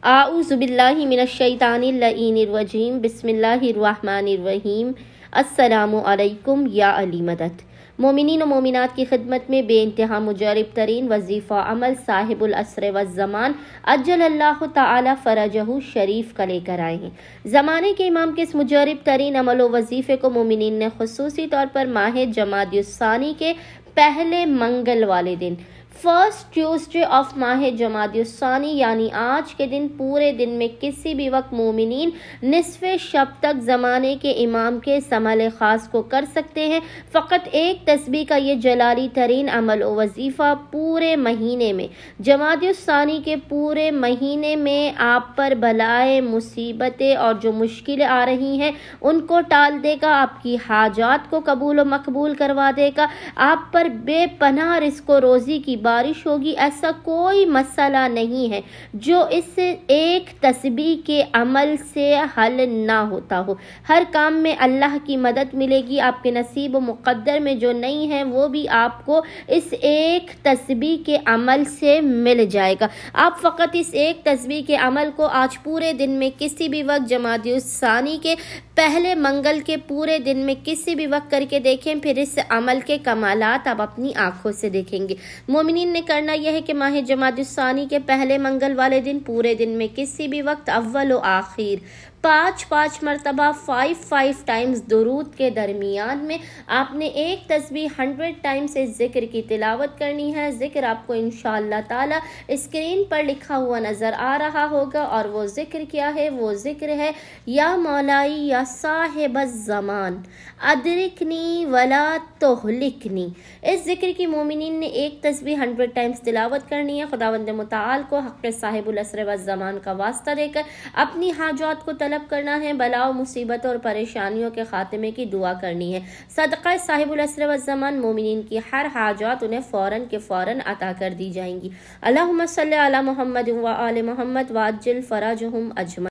اعوذ باللہ من الشیطان اللعین الرجیم بسم اللہ الرحمن الرحیم السلام علیکم یا علی مدد۔ مومنین و مومنات کی خدمت میں بے انتہا مجرب ترین وظیفہ عمل صاحب العصر والزمان عجل اللہ تعالی فرجہ شریف کا لے کر آئے ہیں۔ زمانے کے امام کے اس مجرب ترین عمل و وظیفے کو مومنین نے خصوصی طور پر ماہ جمادی الثانی کے پہلے منگل والے دن فرسٹ ٹیوزڈے آف ماہ جمادی الثانی یعنی آج کے دن پورے دن میں کسی بھی وقت مومنین نصف شب تک زمانے کے امام کے اس عمل خاص کو کر سکتے ہیں۔ فقط ایک تسبیح کا یہ جلالی ترین عمل و وظیفہ پورے مہینے میں جمادی الثانی کے پورے مہینے میں آپ پر بلائیں مصیبتیں اور جو مشکلیں آ رہی ہیں ان کو ٹال دے گا، آپ کی حاجات کو قبول و مقبول کروا دے گا، آپ پر بے پناہ رزق و روزی کی بارش ہوگی۔ ایسا کوئی مسئلہ نہیں ہے جو اس ایک تسبیح کے عمل سے حل نہ ہوتا ہو۔ ہر کام میں اللہ کی مدد ملے گی۔ آپ کے نصیب و مقدر میں جو نہیں ہے وہ بھی آپ کو اس ایک تسبیح کے عمل سے مل جائے گا۔ آپ فقط اس ایک تسبیح کے عمل کو آج پورے دن میں کسی بھی وقت جمادی الثانی کے پہلے منگل کے پورے دن میں کسی بھی وقت کر کے دیکھیں، پھر اس عمل کے کمالات آپ اپنی آنکھوں سے دیکھیں گے۔ مومنین نے کرنا یہ ہے کہ ماہ جمادی الثانی کے پہلے منگل والے دن پورے دن میں کسی بھی وقت اول و آخر 5 مرتبہ 5 ٹائمز درود کے درمیان میں آپ نے ایک تسبیح 100 ٹائمز اس ذکر کی تلاوت کرنی ہے۔ ذکر آپ کو انشاءاللہ تعالی اسکرین پر لکھا ہوا نظر آ رہا ہوگا، اور وہ ذکر کیا ہے؟ وہ ذکر ہے یا مولائی یا صاحب الزمان ادرکنی ولا تہلکنی۔ اس ذکر کی مومنین نے ایک تسبیح 100 ٹائمز تلاوت کرنی ہے۔ خداوند متعال کو حق صاحب العصر والزمان کا واسطہ دے کر اپنی حاجات کو طلب کرنا ہے، بلا و مصیبت اور پریشانیوں کے خاتمے کی دعا کرنی ہے۔ صدقہ صاحب العصر والزمان مومنین کی ہر حاجات انہیں فوراً کے فوراً عطا کر دی جائیں گی۔ اللہم صلی علی محمد و آل محمد وعجل فرجہم اجمعین۔